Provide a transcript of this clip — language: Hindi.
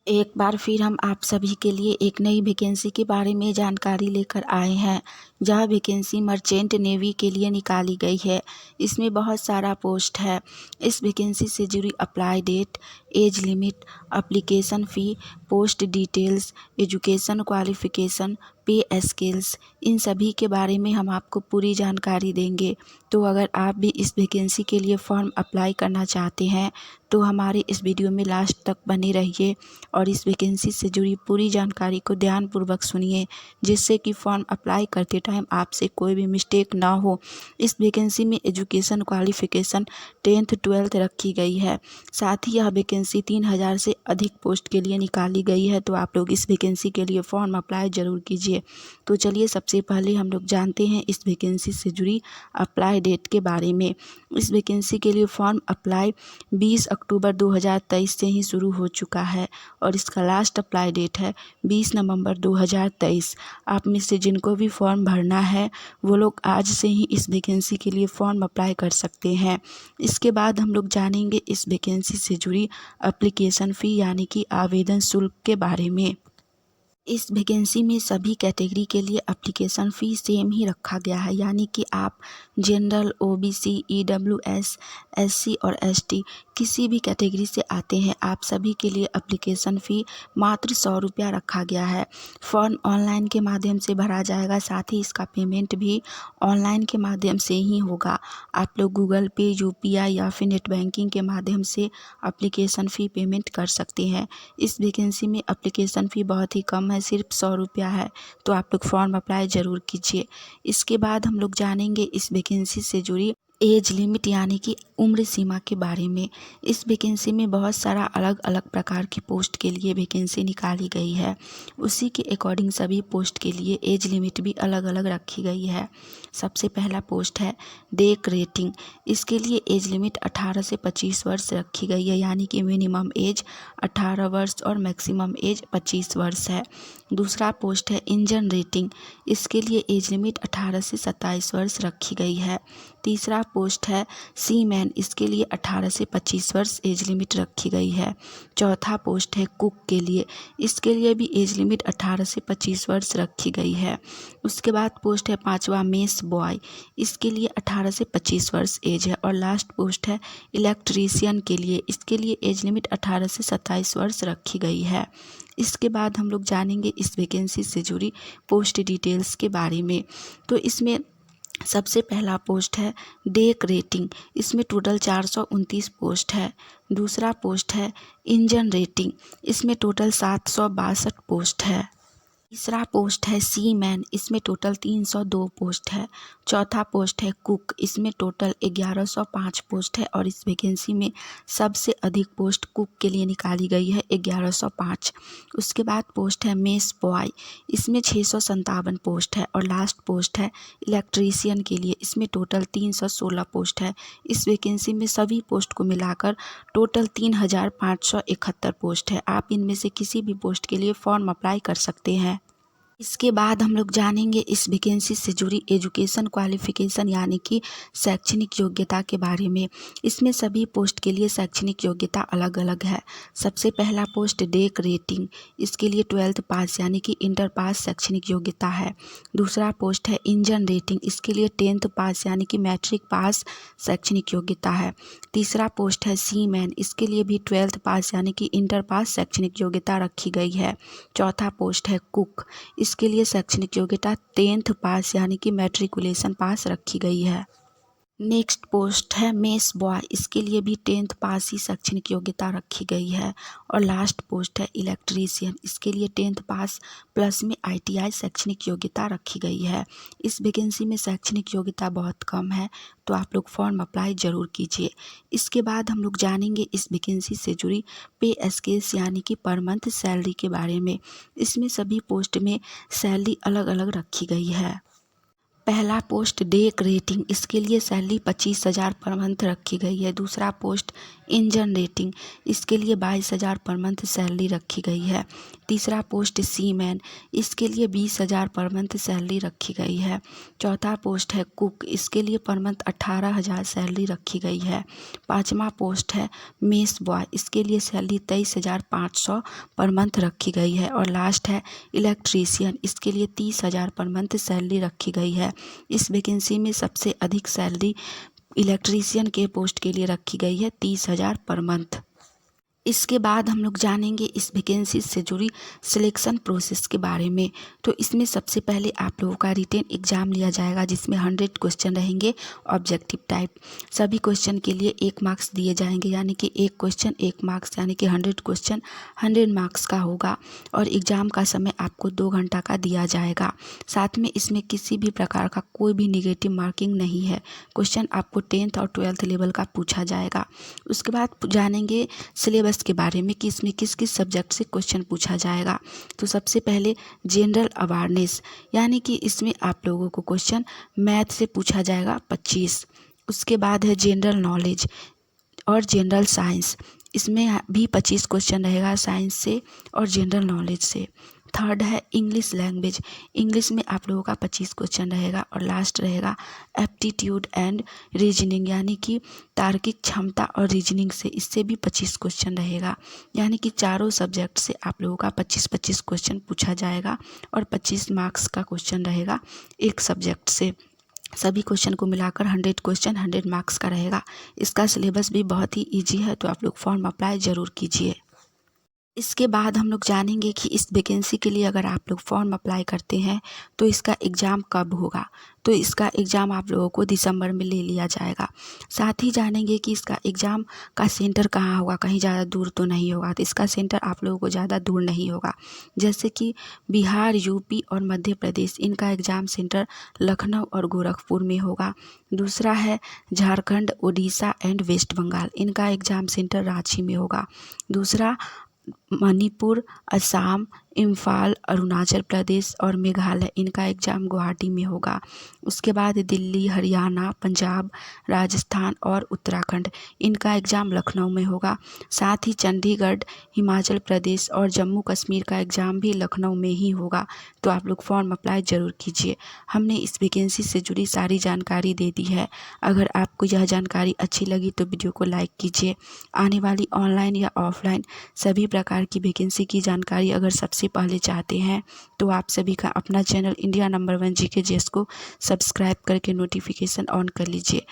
एक बार फिर हम आप सभी के लिए एक नई वैकेंसी के बारे में जानकारी लेकर आए हैं। यह वैकेंसी मर्चेंट नेवी के लिए निकाली गई है। इसमें बहुत सारा पोस्ट है। इस वैकेंसी से जुड़ी apply date, age limit, application fee, post details, education qualification, pay scales, इन सभी के बारे में हम आपको पूरी जानकारी देंगे। तो अगर आप भी इस वैकेंसी के लिए फॉर्म अप्लाई करना चाहते हैं तो हमारे इस वीडियो में लास्ट तक बने रहिए और इस वैकेंसी से जुड़ी पूरी जानकारी को ध्यानपूर्वक सुनिए, जिससे कि फॉर्म अप्लाई करते टाइम आपसे कोई भी मिस्टेक ना हो। इस वैकेंसी में एजुकेशन क्वालिफ़िकेशन 10th 12th रखी गई है। साथ ही यह वैकेंसी 3000 से अधिक पोस्ट के लिए निकाली गई है। तो आप लोग इस वैकेंसी के लिए फॉर्म अप्लाई ज़रूर कीजिए। तो चलिए सबसे पहले हम लोग जानते हैं इस वैकेंसी से जुड़ी अप्लाई डेट के बारे में। इस वैकेंसी के लिए फॉर्म अप्लाई 20 अक्टूबर 2023 से ही शुरू हो चुका है और इसका लास्ट अप्लाई डेट है 20 नवंबर 2023। आप में से जिनको भी फॉर्म भरना है वो लोग आज से ही इस वैकेंसी के लिए फॉर्म अप्लाई कर सकते हैं। इसके बाद हम लोग जानेंगे इस वैकेंसी से जुड़ी एप्लीकेशन फ़ी यानी कि आवेदन शुल्क के बारे में। इस वैकेंसी में सभी कैटेगरी के लिए एप्लीकेशन फ़ी सेम ही रखा गया है, यानी कि आप जनरल, ओबीसी, ईडब्ल्यूएस, एससी और एसटी किसी भी कैटेगरी से आते हैं, आप सभी के लिए एप्लीकेशन फ़ी मात्र 100 रुपया रखा गया है। फॉर्म ऑनलाइन के माध्यम से भरा जाएगा, साथ ही इसका पेमेंट भी ऑनलाइन के माध्यम से ही होगा। आप लोग गूगल पे, यूपीआई या फिर नेट बैंकिंग के माध्यम से एप्लीकेशन फ़ी पेमेंट कर सकते हैं। इस वैकेंसी में एप्लीकेशन फ़ी बहुत ही कम है, सिर्फ 100 रुपया है। तो आप लोग फॉर्म अप्लाई ज़रूर कीजिए। इसके बाद हम लोग जानेंगे इस वैकेंसी से जुड़ी एज लिमिट यानी कि उम्र सीमा के बारे में। इस वैकेंसी में बहुत सारा अलग अलग प्रकार की पोस्ट के लिए वैकेंसी निकाली गई है। उसी के अकॉर्डिंग सभी पोस्ट के लिए एज लिमिट भी अलग अलग रखी गई है। सबसे पहला पोस्ट है डेक रेटिंग। इसके लिए एज लिमिट 18 से 25 वर्ष रखी गई है, यानी कि मिनिमम एज 18 वर्ष और मैक्सिमम एज 25 वर्ष है। दूसरा पोस्ट है इंजन रेटिंग। इसके लिए एज लिमिट 18 से 27 वर्ष रखी गई है। तीसरा पोस्ट है सीमैन। इसके लिए 18 से 25 वर्ष एज लिमिट रखी गई है। चौथा पोस्ट है कुक के लिए। इसके लिए भी एज लिमिट 18 से 25 वर्ष रखी गई है। उसके बाद पोस्ट है पांचवा मेस बॉय। इसके लिए 18 से 25 वर्ष एज है। और लास्ट पोस्ट है इलेक्ट्रीशियन के लिए। इसके लिए एज लिमिट 18 से 27 वर्ष रखी गई है। इसके बाद हम लोग जानेंगे इस वैकेंसी से जुड़ी पोस्ट डिटेल्स के बारे में। तो इसमें सबसे पहला पोस्ट है डेक रेटिंग। इसमें टोटल 429 पोस्ट है। दूसरा पोस्ट है इंजन रेटिंग। इसमें टोटल 762 पोस्ट है। तीसरा पोस्ट है सीमैन। इसमें टोटल 302 पोस्ट है। चौथा पोस्ट है कुक। इसमें टोटल 1105 पोस्ट है और इस वैकेंसी में सबसे अधिक पोस्ट कुक के लिए निकाली गई है, 1105। उसके बाद पोस्ट है मेस बॉय। इसमें 657 पोस्ट है। और लास्ट पोस्ट है इलेक्ट्रीशियन के लिए। इसमें टोटल 316 पोस्ट है। इस वैकेंसी में सभी पोस्ट को मिलाकर टोटल 3571 पोस्ट है। आप इनमें से किसी भी पोस्ट के लिए फॉर्म अप्लाई कर सकते हैं। इसके बाद हम लोग जानेंगे इस वैकेंसी से जुड़ी एजुकेशन क्वालिफ़िकेशन यानी कि शैक्षणिक योग्यता के बारे में। इसमें सभी पोस्ट के लिए शैक्षणिक योग्यता अलग अलग है। सबसे पहला पोस्ट डेक रेटिंग। इसके लिए 12th पास यानी कि इंटर पास शैक्षणिक योग्यता है। दूसरा पोस्ट है इंजन रेटिंग। इसके लिए 10th पास यानी कि मैट्रिक पास शैक्षणिक योग्यता है। तीसरा पोस्ट है सीमैन। इसके लिए भी 12th पास यानी कि इंटर पास शैक्षणिक योग्यता रखी गई है। चौथा पोस्ट है कुक। इसके लिए शैक्षणिक योग्यता 10th पास यानी कि मैट्रिकुलेशन पास रखी गई है। नेक्स्ट पोस्ट है मेस बॉय। इसके लिए भी 10th पास ही शैक्षणिक योग्यता रखी गई है। और लास्ट पोस्ट है इलेक्ट्रीशियन। इसके लिए 10th पास प्लस में ITI शैक्षणिक योग्यता रखी गई है। इस वैकेंसी में शैक्षणिक योग्यता बहुत कम है, तो आप लोग फॉर्म अप्लाई ज़रूर कीजिए। इसके बाद हम लोग जानेंगे इस वैकेंसी से जुड़ी पे स्केल्स यानी कि पर मंथ सैलरी के बारे में। इसमें सभी पोस्ट में सैलरी अलग अलग रखी गई है। पहला पोस्ट डेक रेटिंग, इसके लिए सैलरी 25,000 पर मंथ रखी गई है। दूसरा पोस्ट इंजन रेटिंग, इसके लिए 22,000 पर मंथ सैलरी रखी गई है। तीसरा पोस्ट सीमैन, इसके लिए 20,000 पर मंथ सैलरी रखी गई है। चौथा पोस्ट है कुक, इसके लिए पर मंथ 18,000 सैलरी रखी गई है। पाँचवा पोस्ट है मेस बॉय, इसके लिए सैलरी 23,500 पर मंथ रखी गई है। और लास्ट है इलेक्ट्रीशियन, इसके लिए 30,000 पर मंथ सैलरी रखी गई है। इस वैकेंसी में सबसे अधिक सैलरी इलेक्ट्रीशियन के पोस्ट के लिए रखी गई है, 30,000 पर मंथ। इसके बाद हम लोग जानेंगे इस वैकेंसी से जुड़ी सिलेक्शन प्रोसेस के बारे में। तो इसमें सबसे पहले आप लोगों का रिटेन एग्ज़ाम लिया जाएगा, जिसमें 100 क्वेश्चन रहेंगे ऑब्जेक्टिव टाइप। सभी क्वेश्चन के लिए 1 मार्क्स दिए जाएंगे, यानी कि 1 क्वेश्चन 1 मार्क्स, यानी कि 100 क्वेश्चन 100 मार्क्स का होगा। और एग्ज़ाम का समय आपको 2 घंटा का दिया जाएगा। साथ में इसमें किसी भी प्रकार का कोई भी निगेटिव मार्किंग नहीं है। क्वेश्चन आपको 10th और 12th लेवल का पूछा जाएगा। उसके बाद जानेंगे सिलेबस के बारे में कि इसमें किस किस सब्जेक्ट से क्वेश्चन पूछा जाएगा। तो सबसे पहले जनरल अवेयरनेस, यानी कि इसमें आप लोगों को क्वेश्चन मैथ से पूछा जाएगा 25। उसके बाद है जनरल नॉलेज और जनरल साइंस, इसमें भी 25 क्वेश्चन रहेगा साइंस से और जनरल नॉलेज से। थर्ड है इंग्लिश लैंग्वेज, इंग्लिश में आप लोगों का 25 क्वेश्चन रहेगा। और लास्ट रहेगा एप्टीट्यूड एंड रीजनिंग, यानी कि तार्किक क्षमता और रीजनिंग से, इससे भी 25 क्वेश्चन रहेगा। यानी कि चारों सब्जेक्ट से आप लोगों का 25-25 क्वेश्चन पूछा जाएगा और 25 मार्क्स का क्वेश्चन रहेगा एक सब्जेक्ट से। सभी क्वेश्चन को मिलाकर 100 क्वेश्चन 100 मार्क्स का रहेगा। इसका सिलेबस भी बहुत ही ईजी है, तो आप लोग फॉर्म अप्लाई ज़रूर कीजिए। इसके बाद हम लोग जानेंगे कि इस वैकेंसी के लिए अगर आप लोग फॉर्म अप्लाई करते हैं तो इसका एग्ज़ाम कब होगा। तो इसका एग्ज़ाम आप लोगों को दिसंबर में ले लिया जाएगा। साथ ही जानेंगे कि इसका एग्ज़ाम का सेंटर कहाँ होगा, कहीं ज़्यादा दूर तो नहीं होगा। तो इसका सेंटर आप लोगों को ज़्यादा दूर नहीं होगा, जैसे कि बिहार, यूपी और मध्य प्रदेश, इनका एग्ज़ाम सेंटर लखनऊ और गोरखपुर में होगा। दूसरा है झारखंड, उड़ीसा एंड वेस्ट बंगाल, इनका एग्ज़ाम सेंटर रांची में होगा। दूसरा मणिपुर, असम, इम्फाल, अरुणाचल प्रदेश और मेघालय, इनका एग्ज़ाम गुवाहाटी में होगा। उसके बाद दिल्ली, हरियाणा, पंजाब, राजस्थान और उत्तराखंड, इनका एग्ज़ाम लखनऊ में होगा। साथ ही चंडीगढ़, हिमाचल प्रदेश और जम्मू कश्मीर का एग्ज़ाम भी लखनऊ में ही होगा। तो आप लोग फॉर्म अप्लाई ज़रूर कीजिए। हमने इस वैकेंसी से जुड़ी सारी जानकारी दे दी है। अगर आपको यह जानकारी अच्छी लगी तो वीडियो को लाइक कीजिए। आने वाली ऑनलाइन या ऑफलाइन सभी प्रकार की वैकेंसी की जानकारी अगर सबसे पहले चाहते हैं तो आप सभी का अपना channel India number 1 GK GS को सब्सक्राइब करके नोटिफिकेशन ऑन कर लीजिए।